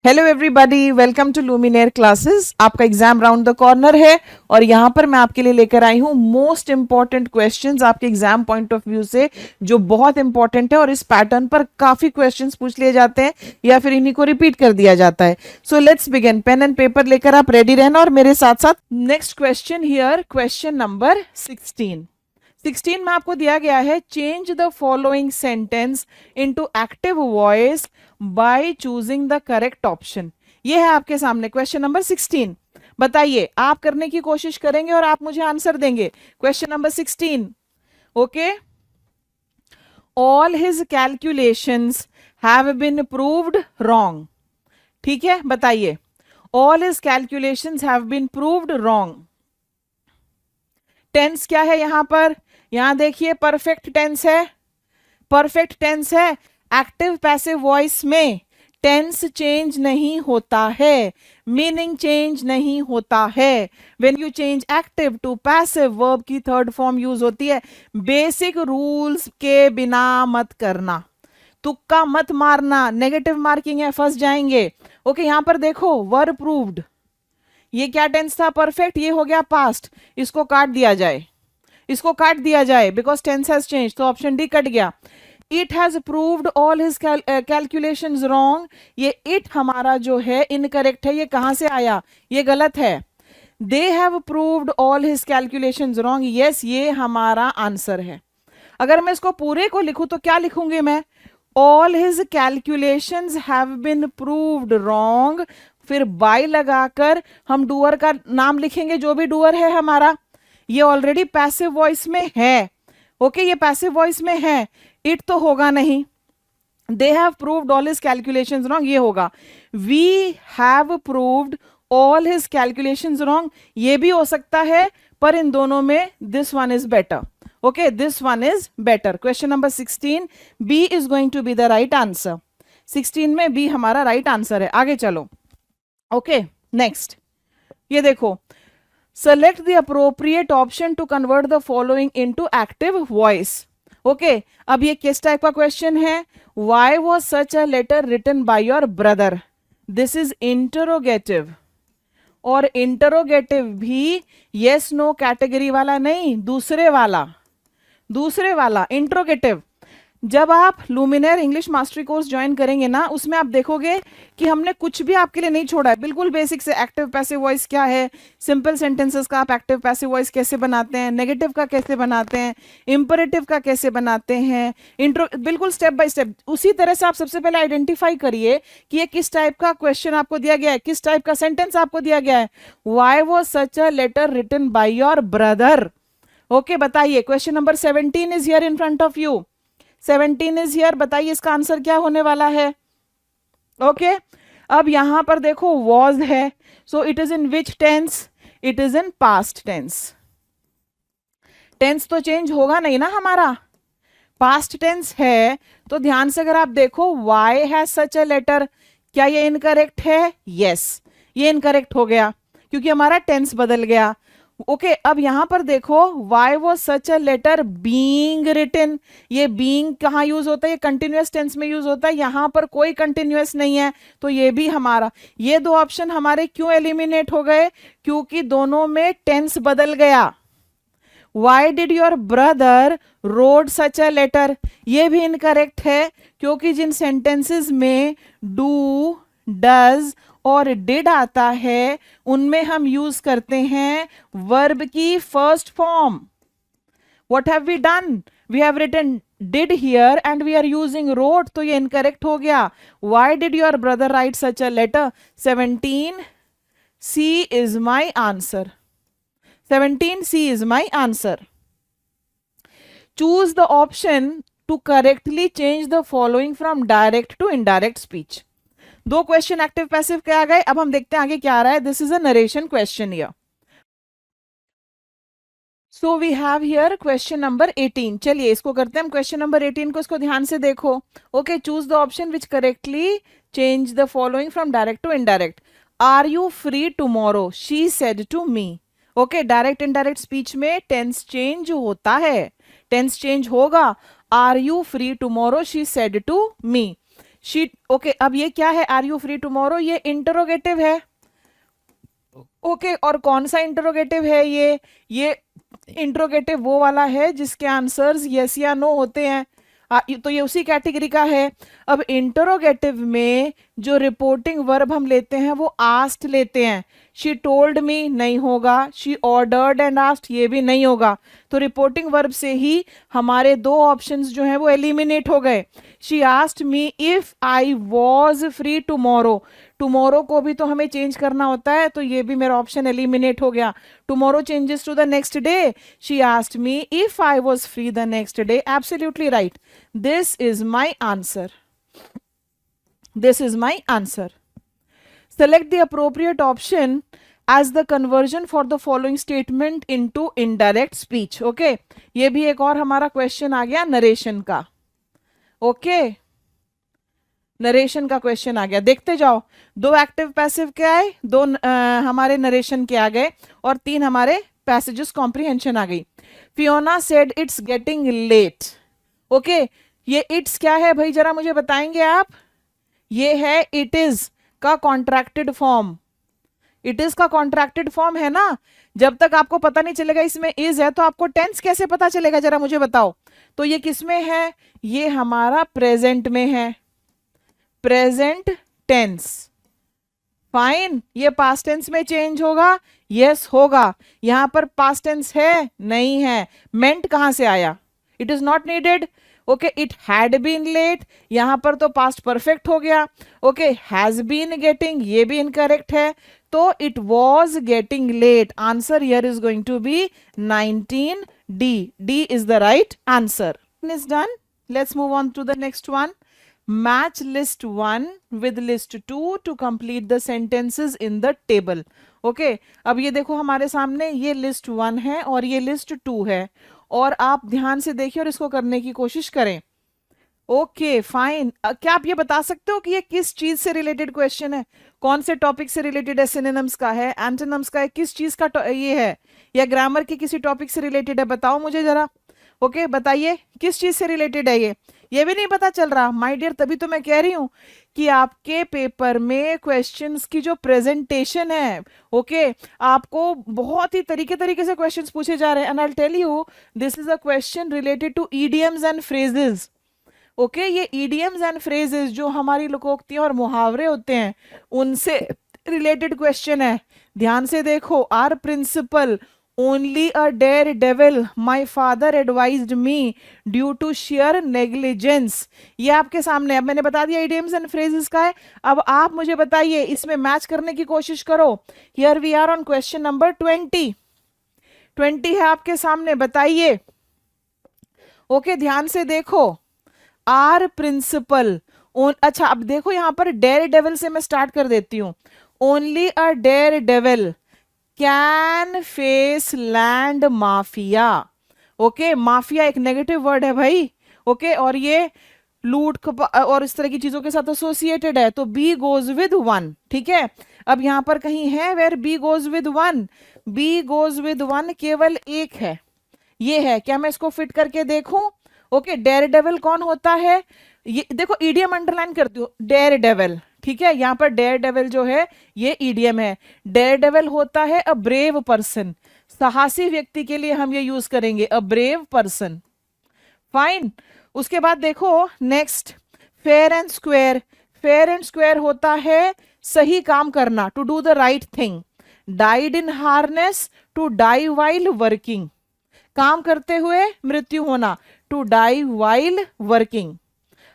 Hello everybody, welcome to Luminaire classes. आपका exam round the corner है और यहाँ पर मैं आपके लिए लेकर आई हूँ मोस्ट इंपॉर्टेंट क्वेश्चंस आपके एग्जाम पॉइंट ऑफ व्यू से, जो बहुत इंपॉर्टेंट है और इस पैटर्न पर काफी क्वेश्चंस पूछ लिए जाते हैं या फिर इन्हीं को रिपीट कर दिया जाता है। So let's begin. Pen and paper लेकर आप रेडी रहना और मेरे साथ साथ next question here, question number 16 में आपको दिया गया है change the following sentence into active voice by choosing the correct option. ये है आपके सामने क्वेश्चन नंबर 16। बताइए, आप करने की कोशिश करेंगे और आप मुझे आंसर देंगे। Question number 16। Okay, all his calculations have been proved wrong. ठीक है, बताइए, all his calculations have been proved wrong. Tense क्या है यहां पर? यहां देखिए, परफेक्ट टेंस है। परफेक्ट टेंस है। एक्टिव पैसिव वॉइस में टेंस चेंज नहीं होता है, मीनिंग चेंज नहीं होता है। When you change active to passive, verb की थर्ड फॉर्म यूज होती है। बेसिक रूल्स के बिना मत करना, तुक्का मत मारना, नेगेटिव मार्किंग है, फंस जाएंगे। ओके, यहां पर देखो, वर प्रूव्ड, ये क्या टेंस था? परफेक्ट। ये हो गया पास्ट, इसको काट दिया जाए, इसको काट दिया जाए, बिकॉज टेंस हैज चेंज, तो ऑप्शन डी कट गया। It has proved all his calculations wrong, ये इट हमारा जो है इनकरेक्ट है। ये कहां से आया? ये गलत है। दे have proved all his calculations wrong, yes, ये हमारा आंसर है। अगर मैं इसको पूरे को लिखूं तो क्या लिखूंगी मैं? All his calculations have been proved wrong, फिर बाय लगाकर हम डूअर का नाम लिखेंगे, जो भी डूअर है हमारा। ये ऑलरेडी पैसिव वॉइस में है। ओके, ये पैसिव वॉइस में है, इट तो होगा नहीं। They have proved all his calculations wrong, ये होगा। We have proved all his calculations wrong, ये भी हो सकता है, पर इन दोनों में this one is better. Okay, this one is better. Question number 16, B is going to be the right answer. 16 में बी हमारा राइट आंसर है। आगे चलो। ओके, नेक्स्ट, ये देखो, select the appropriate option to convert the following into active voice. Okay, अब ये किस टाइप का क्वेश्चन है? Why was such a letter written by your brother? This is interrogative, और इंटरोगेटिव भी yes no कैटेगरी वाला नहीं, दूसरे वाला, दूसरे वाला इंट्रोगेटिव। जब आप लुमिनेयर इंग्लिश मास्टरी कोर्स ज्वाइन करेंगे ना, उसमें आप देखोगे कि हमने कुछ भी आपके लिए नहीं छोड़ा है। बिल्कुल बेसिक से एक्टिव पैसिव वॉइस क्या है, सिंपल सेंटेंसेस का आप एक्टिव पैसिव वॉइस कैसे बनाते हैं, नेगेटिव का कैसे बनाते हैं, इंपरेटिव का कैसे बनाते हैं, इंट्रो, बिल्कुल स्टेप बाय स्टेप। उसी तरह से आप सबसे पहले आइडेंटिफाई करिए कि ये किस टाइप का क्वेश्चन आपको दिया गया है, किस टाइप का सेंटेंस आपको दिया गया है। Why was such a letter written by your brother. Okay, बताइए, question number 17 is here in front of you. 17 is here, बताइए इसका आंसर क्या होने वाला है। ओके, अब यहां पर देखो वॉज है, so it is in which tense? It is in past tense. Tense तो चेंज होगा नहीं ना हमारा, पास्ट टेंस है। तो ध्यान से अगर आप देखो, why has such a letter, क्या ये इनकरेक्ट है? यस, ये इनकरेक्ट हो गया क्योंकि हमारा टेंस बदल गया। ओके, अब यहां पर देखो, why was such a letter being written, ये बीइंग कहाँ यूज होता है? ये कंटिन्यूअस टेंस में यूज होता है, यहां पर कोई कंटिन्यूअस नहीं है, तो ये भी हमारा, ये दो ऑप्शन हमारे क्यों एलिमिनेट हो गए? क्योंकि दोनों में टेंस बदल गया। Why did your brother rode such a letter, ये भी इनकरेक्ट है क्योंकि जिन सेंटेंसेस में डू, डज और डिड आता है उनमें हम यूज करते हैं वर्ब की first form. What have we done? We have written did here and we are using rode, तो ये इनकरेक्ट हो गया। Why did your brother write such a letter? 17 C is my answer. 17C is my answer. Choose the option to correctly change the following from direct to indirect speech. दो question active passive के आ गए, अब हम देखते हैं आगे क्या आ रहा है। This is a narration question here. So we have here question number 18। चलिए इसको करते हैं हम, क्वेश्चन नंबर 18 को, इसको ध्यान से देखो। Okay, choose the option which correctly change the following from direct to indirect. Are you free tomorrow, she said to me. Okay, direct indirect speech में टेंस चेंज होता है, टेंस चेंज होगा। Are you free tomorrow, she said to me. She okay अब ये क्या है, are you free tomorrow, ये interrogative है। ओके और कौन सा इंटरोगेटिव है ये इंटरोगेटिव वो वाला है जिसके आंसर्स यस या नो होते हैं। तो ये उसी कैटेगरी का है। अब इंटरोगेटिव में जो रिपोर्टिंग वर्ब हम लेते हैं वो आस्क्ड लेते हैं। शी टोल्ड मी नहीं होगा, शी ऑर्डर्ड एंड आस्क्ड ये भी नहीं होगा। तो रिपोर्टिंग वर्ब से ही हमारे दो ऑप्शंस जो हैं वो एलिमिनेट हो गए। She asked me if I was free tomorrow, tomorrow को भी तो हमें चेंज करना होता है, तो ये भी मेरा ऑप्शन एलिमिनेट हो गया। Tomorrow changes to the next day, she asked me if I was free the next day, absolutely right. This is my answer, this is my answer. Select the appropriate option as the conversion for the following statement into indirect speech. Okay, ये भी एक और हमारा question आ गया narration का। Okay narration का question आ गया, देखते जाओ। दो एक्टिव पैसिव के आए, दो हमारे नरेशन के आ गए और तीन हमारे पैसेजेस कॉम्प्रिहेंशन आ गई। Fiona said it's getting late. Okay ये इट्स क्या है भाई, जरा मुझे बताएंगे आप। ये है इट इज का कॉन्ट्रैक्टेड फॉर्म, इट इज का कॉन्ट्रैक्टेड फॉर्म है ना। जब तक आपको पता नहीं चलेगा इसमें इज है तो आपको टेंस कैसे पता चलेगा, जरा मुझे बताओ। तो ये किस में है, ये हमारा प्रेजेंट में है, प्रेजेंट टेंस। फाइन, ये पास्ट टेंस में चेंज होगा, यस होगा। यहां पर पास्ट टेंस है नहीं है, मेंट कहां से आया, it is not needed. Okay it had been late, यहां पर तो पास्ट परफेक्ट हो गया। ओके हैज बीन गेटिंग, ये भी इनकरेक्ट है, तो it was getting late. Answer here is going to be 19 D, D is the right answer. Is done, let's move on to the next one. Match list 1 with list 2 to complete the sentences in the table. Okay, अब ये देखो हमारे सामने ये list 1 है और ये list 2 है, और आप ध्यान से देखिए और इसको करने की कोशिश करें। ओके फाइन, क्या आप ये बता सकते हो कि ये किस चीज से रिलेटेड क्वेश्चन है, कौन से टॉपिक से रिलेटेड है? सिनोनिम्स का है, एंटोनिम्स का है, किस चीज का ये है, या ग्रामर के किसी टॉपिक से रिलेटेड है? बताओ मुझे जरा। ओके बताइए किस चीज से रिलेटेड है ये भी नहीं पता चल रहा माय डियर। तभी तो मैं कह रही हूं कि आपके पेपर में क्वेश्चंस की जो प्रेजेंटेशन है, ओके आपको बहुत ही तरीके से क्वेश्चंस पूछे जा रहे हैं। And I will tell you this is a question related to idioms and phrases. Okay ये ईडियम्स एंड फ्रेजेस जो हमारी लोकोक्तियां और मुहावरे होते हैं उनसे रिलेटेड क्वेश्चन है। ध्यान से देखो, are principal only a daredevil, my father advised me due to sheer negligence। ये आपके सामने, अब मैंने बता दिया idioms and phrases का है। अब आप मुझे बताइए, इसमें मैच करने की कोशिश करो। Here we are on question number 20 है आपके सामने, बताइए। ओके ध्यान से देखो, आर प्रिंसिपल, अच्छा अब देखो यहां पर डेयर डेविल से मैं स्टार्ट कर देती हूं। Only a daredevil can face land mafia. Okay mafia एक नेगेटिव वर्ड है भाई। ओके और ये लूट और इस तरह की चीजों के साथ एसोसिएटेड है, तो बी गोज विद वन। ठीक है, अब यहां पर कहीं है where B goes with one, B goes with one केवल एक है, ये है। क्या मैं इसको फिट करके देखूं? ओके डेयर डेविल कौन होता है, ये देखो ईडियम अंडरलाइन कर दो, डेयर डेविल। ठीक है, यहां पर डेयर डेविल जो है ये ईडियम है। डेयर डेविल होता है अ ब्रेव पर्सन, साहसी व्यक्ति के लिए हम ये यूज करेंगे, अ ब्रेव पर्सन। फाइन, उसके बाद देखो next, fair and square. Fair and square होता है सही काम करना, to do the right thing. Died in harness, to die while working, काम करते हुए मृत्यु होना, टू डाई वाइल वर्किंग।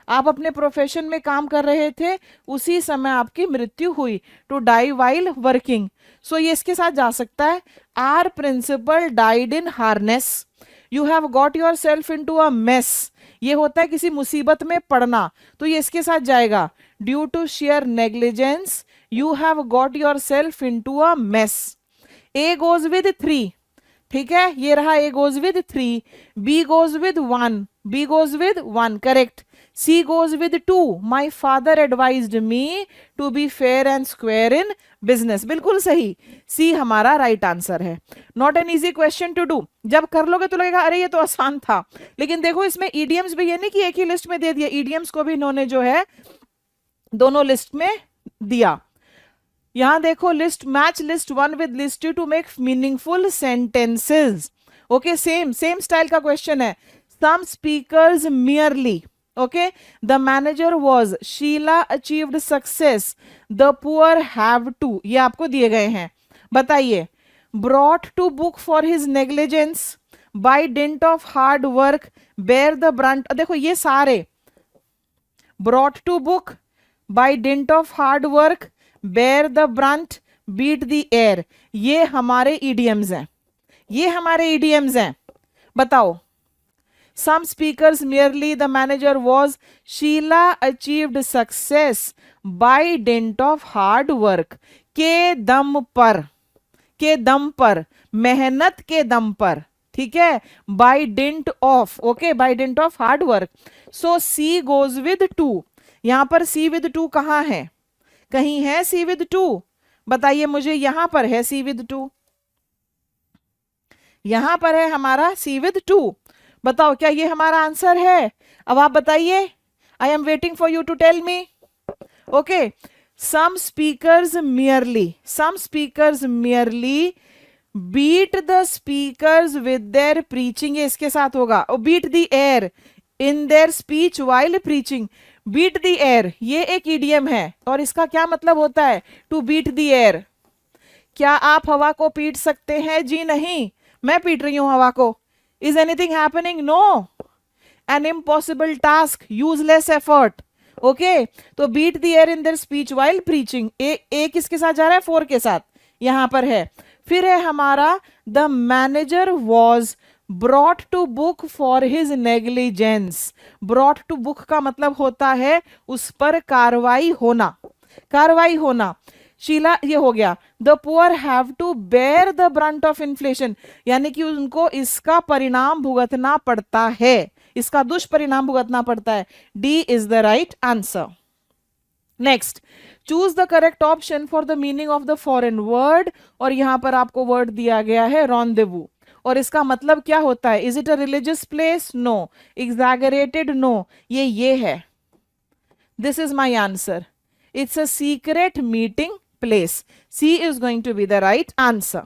आप अपने प्रोफेशन में काम कर रहे थे, उसी समय आपकी मृत्यु हुई, to die while working. So ये इसके साथ जा सकता है, our principal died in harness, you have got yourself into a mess, ये होता है किसी मुसीबत में पड़ना, तो ये इसके साथ जाएगा। Due to sheer negligence you have got yourself into a mess. A goes with 3, ठीक है, ये रहा A goes with 3। B goes with 1, B goes with 1 correct. C goes with 2, my father advised me to be fair and square in business, बिल्कुल सही, C हमारा right answer है। Not an easy question to do, जब कर लोगे तो लगेगा अरे ये तो आसान था, लेकिन देखो इसमें ईडियम्स भी ये नहीं कि एक ही लिस्ट में दे दिया, ईडियम्स को भी इन्होंने जो है दोनों लिस्ट में दिया। यहां देखो, list match list 1 with list 2 to make meaningful sentences. Okay, same same style का क्वेश्चन है। Some speakers merely, okay, the manager was, Sheela achieved success, the poor have to, ये आपको दिए गए हैं। बताइए, brought to book for his negligence, by dint of hard work, bear the brunt, देखो ये सारे brought to book, by dint of hard work, bear the Brunt, beat the air, ये हमारे ईडियम्स हैं, ये हमारे ईडियम्स हैं। बताओ, some speakers merely, the manager was, Sheila achieved success by dint of hard work, के दम पर, के दम पर, मेहनत के दम पर, ठीक है, by dint of, okay, by dint of hard work, so C goes with 2। यहां पर C with 2 कहां है? कहीं है C with 2? बताइए मुझे, यहां पर है C with 2, यहां पर है हमारा C with 2। बताओ, क्या ये हमारा आंसर है? अब आप बताइए, I am waiting for you to tell me. Okay, some speakers merely beat the speakers with their preaching, ये इसके साथ होगा, और beat the air in their speech while preaching. Beat the air, ये एक इडियम है, और इसका क्या मतलब होता है? To beat the air. क्या आप हवा को पीट सकते हैं? जी नहीं, मैं पीट रही हूं हवा को। Is anything happening? No. An impossible task, useless effort. Okay, तो beat the air in their speech while preaching, ए किसके साथ जा रहा है? 4 के साथ, यहां पर है। फिर है हमारा the manager was brought to book for his negligence। brought to book का मतलब होता है उस पर कार्रवाई होना, कार्रवाई होना। शीला, ये हो गया। The poor have to bear the brunt of inflation, यानी कि उनको इसका परिणाम भुगतना पड़ता है, इसका दुष्परिणाम भुगतना पड़ता है। D is the right answer. Next, choose the correct option for the meaning of the foreign word, और यहां पर आपको वर्ड दिया गया है रॉन्डेवू, और इसका मतलब क्या होता है? Is it a religious place? No. Exaggerated? No. ये है, this is my answer, it's a secret meeting place. C is going to be the right answer.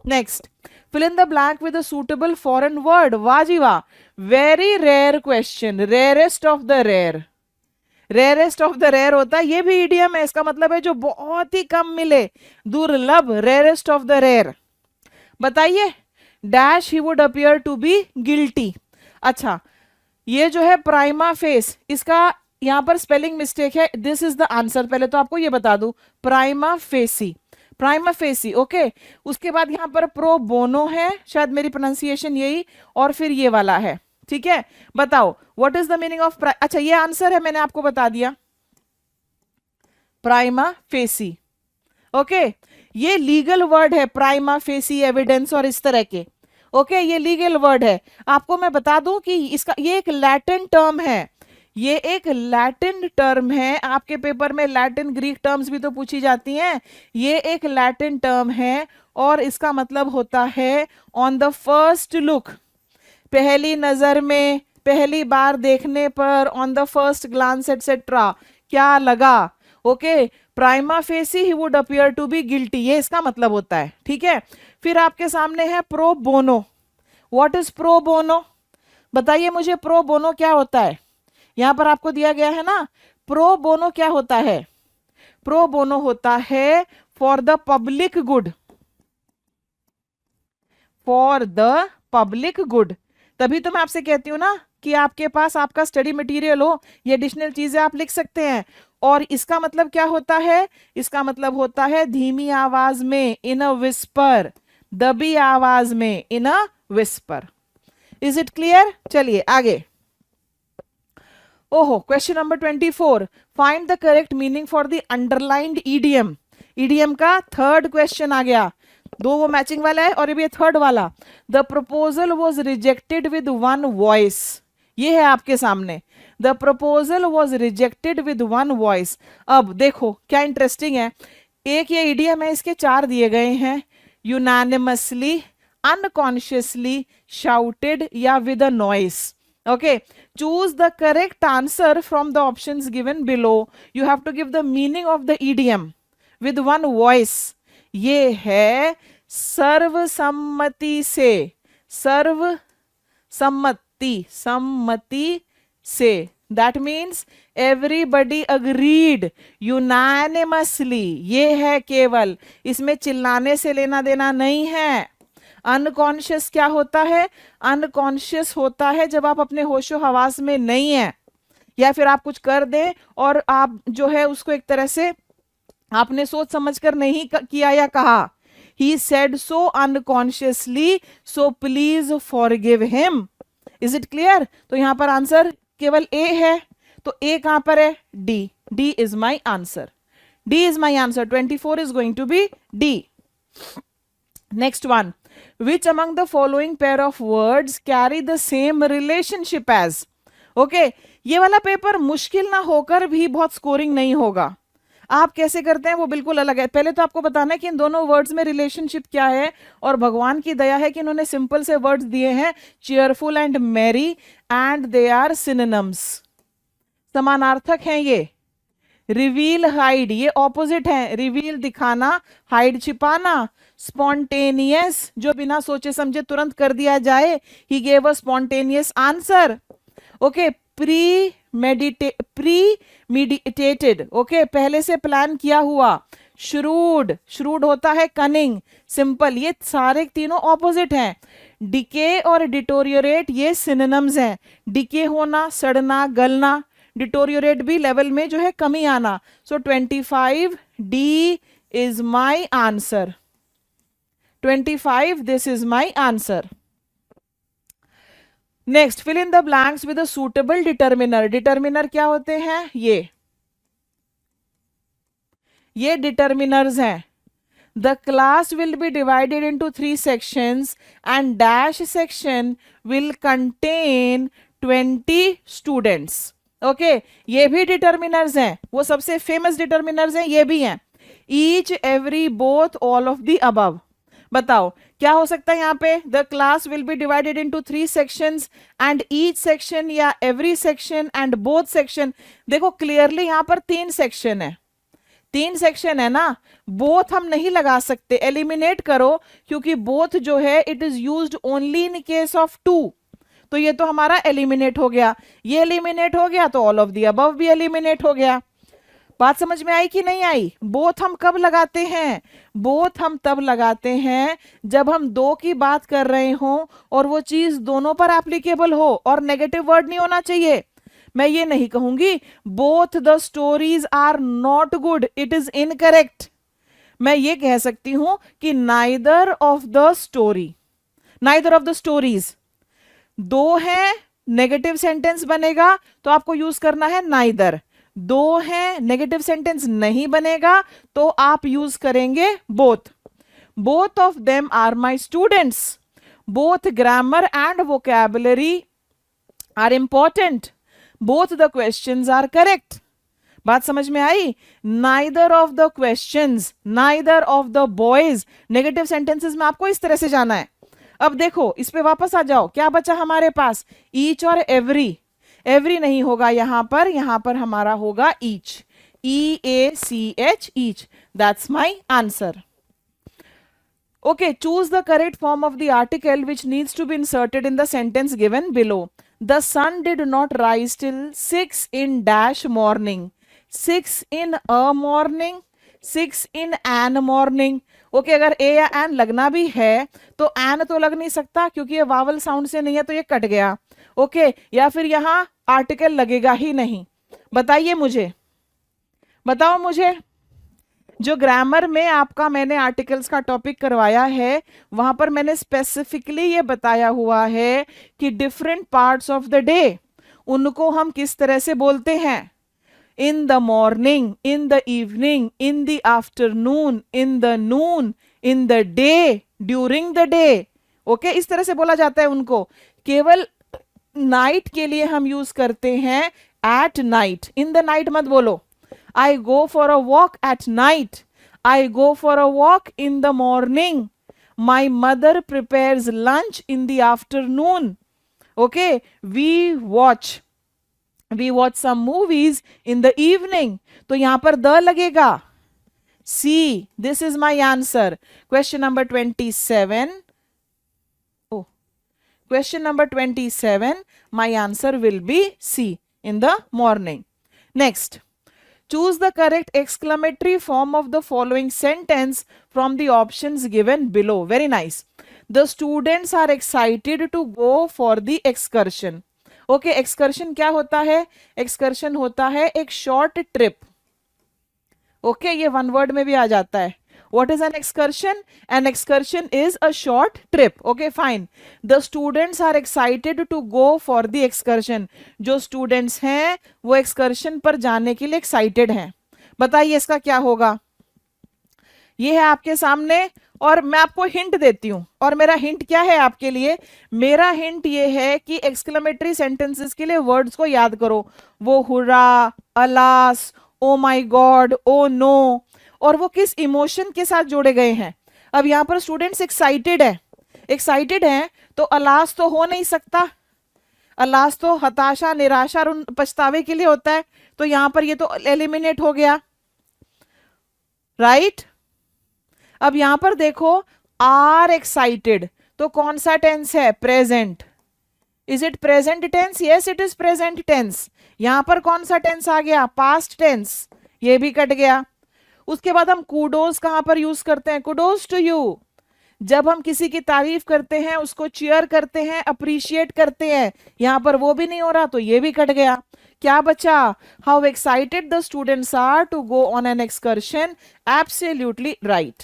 Next, fill in the blank with a suitable foreign word. वाह जी वाह, very rare question, rarest of the rare, rarest of the rare होता है, ये भी idiom है, इसका मतलब है जो बहुत ही कम मिले, दुर्लभ, rarest of the rare। बताइए, dash he would appear to be guilty। अच्छा, ये जो है प्राइमा फेस, इसका यहां पर स्पेलिंग मिस्टेक है, दिस इज द आंसर। पहले तो आपको ये बता दूं, prima facie, prima facie, okay. उसके बाद यहां पर प्रो बोनो है, शायद मेरी प्रोनाउंसिएशन यही, और फिर ये वाला है, ठीक है। बताओ, what is the meaning of, अच्छा ये आंसर है, मैंने आपको बता दिया, प्राइमा फेसी, ओके। ये लीगल वर्ड है, प्राइमा फेसी एविडेंस और इस तरह के, ओके, ये लीगल वर्ड है। आपको मैं बता दूं कि इसका ये एक लैटिन टर्म है, ये एक लैटिन टर्म है। आपके पेपर में लैटिन ग्रीक टर्म्स भी तो पूछी जाती हैं, ये एक लैटिन टर्म है, और इसका मतलब होता है ऑन द फर्स्ट लुक, पहली नजर में, पहली बार देखने पर, on the first glance etcetera, क्या लगा, okay. Prima facie he would appear to be guilty, ये इसका मतलब होता है, ठीक है। फिर आपके सामने है pro bono. What is pro bono? बताइए मुझे, प्रो बोनो क्या होता है? यहां पर आपको दिया गया है ना, प्रो बोनो क्या होता है? प्रो बोनो होता है for the public good, for the public good. तभी तो मैं आपसे कहती हूं ना कि आपके पास आपका स्टडी मटेरियल हो, ये एडिशनल चीजें आप लिख सकते हैं। और इसका मतलब क्या होता है? इसका मतलब होता है धीमी आवाज में, इन अ विस्पर, दबी आवाज में, in a whisper. Is it clear? चलिए आगे। ओहो, question number 24, find the correct meaning for the underlined idiom. Idiom का थर्ड क्वेश्चन आ गया, दो वो मैचिंग वाला है और ये थर्ड वाला। The proposal was rejected with one voice, ये है आपके सामने, the proposal was rejected with one voice. अब देखो क्या इंटरेस्टिंग है, एक ये ईडियम है, इसके 4 दिए गए हैं, यूनानिमसली, अनकॉन्शियसली, शाउटेड या with a noise. Okay, choose the correct answer from the options given below. You have to give the meaning of the idiom with one voice. ये है सर्वसम्मति से, सर्व सम्मति, सम्मति से, that means everybody agreed, unanimously, ये है केवल, इसमें चिल्लाने से लेना देना नहीं है। अनकॉन्शियस क्या होता है? अनकॉन्शियस होता है जब आप अपने होशो हवास में नहीं है, या फिर आप कुछ कर दें और आप जो है उसको एक तरह से आपने सोच समझकर नहीं किया या कहा। He said so unconsciously, so please forgive him. Is it clear? तो यहां पर आंसर केवल ए है, तो ए कहां पर है? D, D is my answer, D is my answer, 24 is going to be D. Next one, which among the following pair of words carry the same relationship as? Okay, ये वाला पेपर मुश्किल ना होकर भी बहुत स्कोरिंग नहीं होगा। आप कैसे करते हैं वो बिल्कुल अलग है। पहले तो आपको बताना है कि इन दोनों वर्ड्स में रिलेशनशिप क्या है, और भगवान की दया है कि इन्होंने सिंपल से वर्ड्स दिए हैं, cheerful and merry, and they are synonyms, समानार्थक हैं ये। रिवील हाइड, ये ऑपोजिट है, रिवील दिखाना, हाइड छिपाना। स्पॉन्टेनियस, जो बिना सोचे समझे तुरंत कर दिया जाए, he gave a spontaneous answer. Okay, premeditated, okay, पहले से प्लान किया हुआ। श्रूड, श्रूड होता है कनिंग, सिंपल, ये सारे तीनों ऑपोजिट हैं। डिके और डिटोरियोरेट ये सिनोनिम्स हैं, डिके होना, सड़ना, गलना, डिटोरियोरेट भी लेवल में जो है कमी आना। So 25 D is my answer, 25 this is my answer. Next, fill in the blanks with a suitable determiner. Determiner क्या होते हैं? ये डिटर्मिनर्स हैं। The class will be divided into 3 sections and dash section will contain 20 students. Okay, ये भी determiners हैं, वो सबसे फेमस डिटर्मिनर्स हैं, ये भी हैं। Each, every, both, all of the above. बताओ क्या हो सकता है यहाँ पे? The class will be divided into 3 sections and each section, या every section and both section. देखो क्लियरली यहाँ पर 3 सेक्शन है, 3 सेक्शन है ना, बोथ हम नहीं लगा सकते, एलिमिनेट करो, क्योंकि बोथ जो है it is used only in case of 2, तो ये तो हमारा एलिमिनेट हो गया। ये एलिमिनेट हो गया तो ऑल ऑफ द अबव भी एलिमिनेट हो गया। बात समझ में आई कि नहीं आई? बोथ हम कब लगाते हैं? बोथ हम तब लगाते हैं जब हम दो की बात कर रहे हो और वो चीज दोनों पर एप्लीकेबल हो, और नेगेटिव वर्ड नहीं होना चाहिए। मैं ये नहीं कहूंगी both the stories are not good, it is incorrect. मैं ये कह सकती हूं कि neither of the story, neither of the stories, दो है नेगेटिव सेंटेंस बनेगा तो आपको यूज करना है नाइदर, दो है नेगेटिव सेंटेंस नहीं बनेगा तो आप यूज करेंगे both. Both of them are my students, both grammar and vocabulary are important, both the questions are correct. बात समझ में आई? Neither of the questions, neither of the boys, negative sentences में आपको इस तरह से जाना है। अब देखो इस पे वापस आ जाओ, क्या बचा हमारे पास? ईच और एवरी। एवरी नहीं होगा यहां पर हमारा होगा each, EACH, each, that's my answer. Okay, choose the correct form of the article which needs to be inserted in the sentence given below. The sun did not rise till 6 in dash morning, 6 in a morning, 6 in an morning। Okay, अगर ए या N लगना भी है तो N तो लग नहीं सकता क्योंकि ये वावल साउंड से नहीं है, तो ये कट गया। ओके, या फिर यहां आर्टिकल लगेगा ही नहीं। बताइए मुझे, बताओ मुझे, जो ग्रामर में आपका मैंने आर्टिकल्स का टॉपिक करवाया है वहां पर मैंने स्पेसिफिकली ये बताया हुआ है कि different parts of the day उनको हम किस तरह से बोलते हैं। In the morning, in the evening, in the afternoon, in the Noon, in the day, during the day. Okay, इस तरह से बोला जाता है उनको। केवल नाइट के लिए हम यूज करते हैं at night, in the night मत बोलो। I go for a walk at night, I go for a walk in the morning, my mother prepares lunch in the afternoon। Okay, we watch some movies in the evening, तो यहां पर the लगेगा, see, this is my answer. Question number 27. Oh, question number 27, my answer will be C, in the morning. Next, choose the correct exclamatory form of the following sentence from the options given below. Very nice. The students are excited to go for the excursion. Okay, excursion क्या होता है? Excursion होता है एक short trip. Okay, ये one word में भी आ जाता है. What is an excursion? An excursion is a short trip. Okay, fine. The students are excited to go for the excursion. जो students हैं वो excursion पर जाने के लिए excited हैं. बताइए इसका क्या होगा? ये है आपके सामने और मैं आपको हिंट देती हूं. और मेरा हिंट क्या है आपके लिए? मेरा हिंट ये है कि एक्सक्लेमेटरी सेंटेंसेस के लिए वर्ड्स को याद करो. वो हुर्रा, अलास, ओ माई गॉड, ओ नो, और वो किस इमोशन के साथ जोड़े गए हैं. अब यहां पर स्टूडेंट्स एक्साइटेड हैं तो अलास तो हो नहीं सकता. अलास तो हताशा, निराशा और पछतावे के लिए होता है, तो यहां पर ये तो एलिमिनेट हो गया, राइट. अब यहां पर देखो, आर एक्साइटेड, तो कौन सा टेंस है? Present. Is it present tense? Yes, it is present tense. यहां पर कौन सा टेंस आ गया? Past tense. ये भी कट गया. उसके बाद हम कूडोज कहां पर यूज करते हैं? Kudos to you. जब हम किसी की तारीफ करते हैं, उसको चीयर करते हैं, अप्रिशिएट करते हैं, यहां पर वो भी नहीं हो रहा, तो ये भी कट गया. क्या बचा? How excited the students are to go on an excursion. Absolutely right.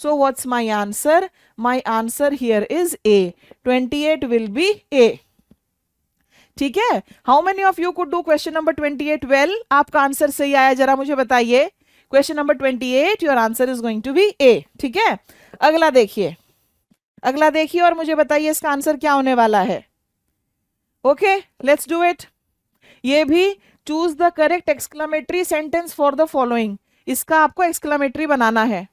So what's my answer? My answer here is A. 28 will be A. ठीक है. How many of you could do question number 28 well? आपका answer सही आया, जरा मुझे बताइए. Question number 28, your answer is going to be A. ठीक है. अगला देखिए और मुझे बताइए इसका आंसर क्या होने वाला है. Okay, let's do it. ये भी choose the correct exclamatory sentence for the following. इसका आपको एक्सक्लेमेटरी बनाना है.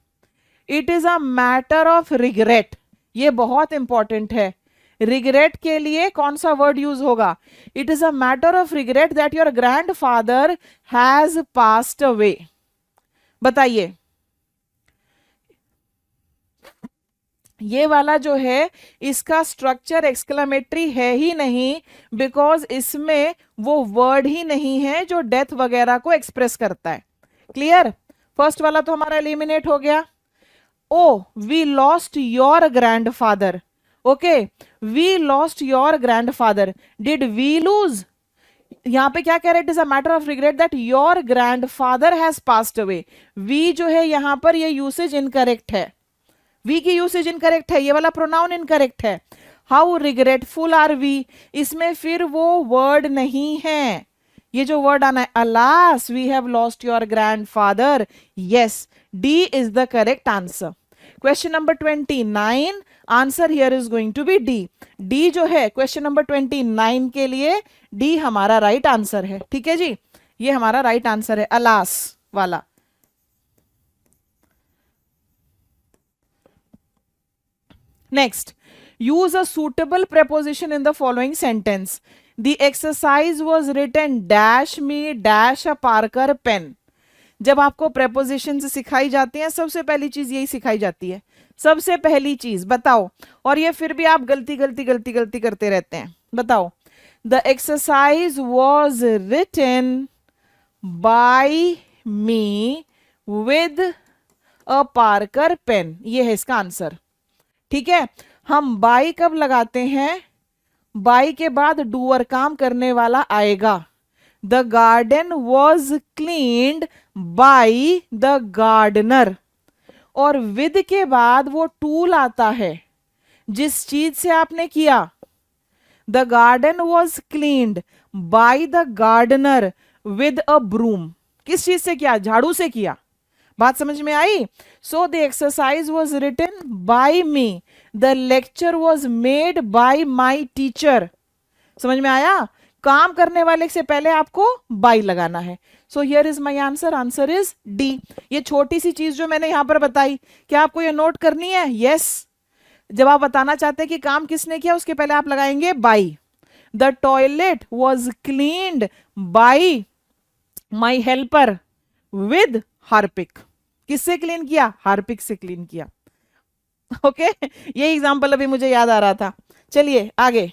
It is a matter of regret. ये बहुत इंपॉर्टेंट है. रिग्रेट के लिए कौन सा वर्ड यूज होगा? It is a matter of regret that your grandfather has passed away. बताइए. ये वाला जो है इसका स्ट्रक्चर एक्सक्लेमेटरी है ही नहीं, बिकॉज इसमें वो वर्ड ही नहीं है जो डेथ वगैरह को एक्सप्रेस करता है. क्लियर? फर्स्ट वाला तो हमारा एलिमिनेट हो गया. Oh, we lost your grandfather. Okay, we lost your grandfather. Did we lose? यहां पे क्या कह रहे हैं? It is a matter of regret that your grandfather has passed away. We जो है यहां पर ये यूसेज इनकरेक्ट है. we की यूसेज इनकरेक्ट है, ये वाला प्रोनाउन इनकरेक्ट है. How regretful are we? इसमें फिर वो वर्ड नहीं है. ये जो वर्ड आना है, alas, we have lost your grandfather. Yes, D is the correct answer. Question number 29, answer here is going to be D. D जो है question number 29 के लिए D हमारा राइट आंसर है. ठीक है जी, ये हमारा राइट आंसर है, अलास वाला. Next, use a suitable preposition in the following sentence. The exercise was written dash me dash a Parker pen. जब आपको प्रेपोजिशन सिखाई जाती हैं, सबसे पहली चीज यही सिखाई जाती है. सबसे पहली चीज बताओ. और ये फिर भी आप गलती करते रहते हैं. बताओ. The exercise was written by me with a Parker pen. ये है इसका आंसर. ठीक है. हम बाई कब लगाते हैं? बाई के बाद डूअर काम करने वाला आएगा. The garden was cleaned by the gardener. और विद के बाद वो टूल आता है जिस चीज से आपने किया. The garden was cleaned by the gardener with a broom. किस चीज से किया? झाड़ू से किया. बात समझ में आई? So the exercise was written by me. The lecture was made by my teacher. समझ में आया? काम करने वाले से पहले आपको बाय लगाना है. So here is my answer. Answer is D. ये छोटी सी चीज जो मैंने यहां पर बताई, क्या आपको ये नोट करनी है? यस. जब आप बताना चाहते हैं कि काम किसने किया, उसके पहले आप लगाएंगे by. The toilet was cleaned by my helper with Harpic. किससे क्लीन किया? हार्पिक से क्लीन किया। ओके ये एग्जाम्पल अभी मुझे याद आ रहा था। चलिए आगे।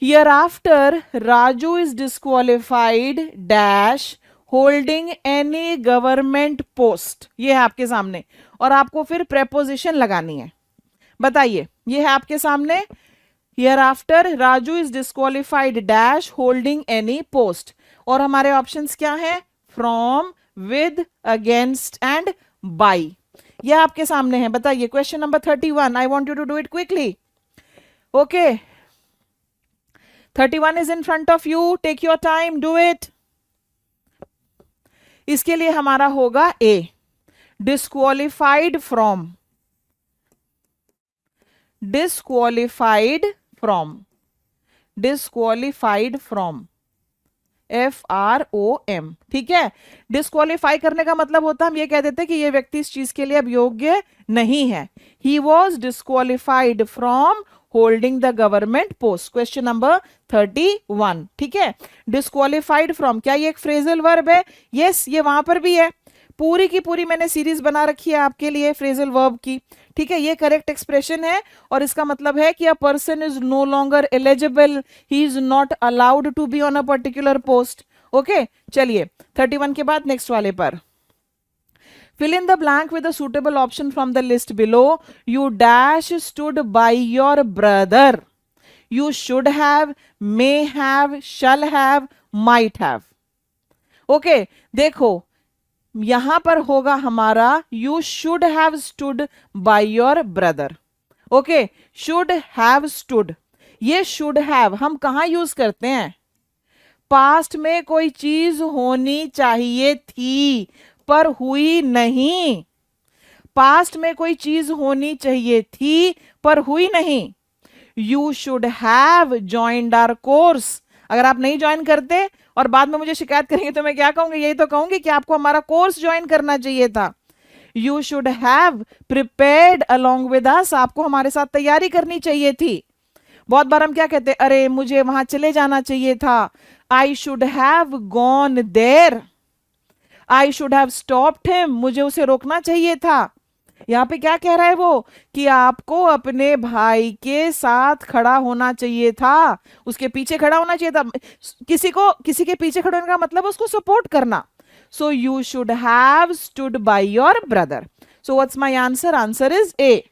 Here after Raju is disqualified dash holding any government post. ये है आपके सामने, और आपको फिर प्रेपोजिशन लगानी है। बताइए, ये है आपके सामने, here after Raju is disqualified dash holding any post, और हमारे ऑप्शंस क्या हैं? From, with, against and by. यह आपके सामने है। बताइए question number 31। I want you to do it quickly. Okay 31 is in front of you, take your time, do it. इसके लिए हमारा होगा A, disqualified from, disqualified from, disqualified from, FROM। ठीक है, डिस्क्वालीफाई करने का मतलब होता है हम ये कह देते हैं कि ये व्यक्ति इस चीज के लिए अब योग्य नहीं है। He was disqualified from holding the government post. Question number 31। ठीक है, डिस्क्वालीफाइड फ्रॉम, क्या ये एक फ्रेजल वर्ब है? यस, ये वहां पर भी है। पूरी की पूरी मैंने सीरीज बना रखी है आपके लिए फ्रेजल वर्ब की। ठीक है, ये करेक्ट एक्सप्रेशन है, और इसका मतलब है कि a person is no longer eligible, he is not allowed to be on a particular post. Okay चलिए 31 के बाद नेक्स्ट वाले पर। Fill in the blank with a suitable option from the list below. You dash stood by your brother. You should have, may have, shall have, might have. Okay, देखो यहां पर होगा हमारा you should have stood by your brother. Okay, should have stood, ये should have हम कहां use करते हैं? पास्ट में कोई चीज होनी चाहिए थी पर हुई नहीं। पास्ट में कोई चीज होनी चाहिए थी पर हुई नहीं। You should have joined our course. अगर आप नहीं ज्वाइन करते और बाद में मुझे शिकायत करेंगे तो मैं क्या कहूंगी? यही तो कहूंगी कि आपको हमारा कोर्स ज्वाइन करना चाहिए था। You should have prepared along with us, आपको हमारे साथ तैयारी करनी चाहिए थी। बहुत बार हम क्या कहते हैं? अरे मुझे वहां चले जाना चाहिए था। I should have gone there, I should have stopped him, मुझे उसे रोकना चाहिए था। यहां पे क्या कह रहा है वो? कि आपको अपने भाई के साथ खड़ा होना चाहिए था, उसके पीछे खड़ा होना चाहिए था। किसी के पीछे खड़े होने का मतलब उसको सपोर्ट करना। So you should have stood by your brother. So what's my answer? Answer is a.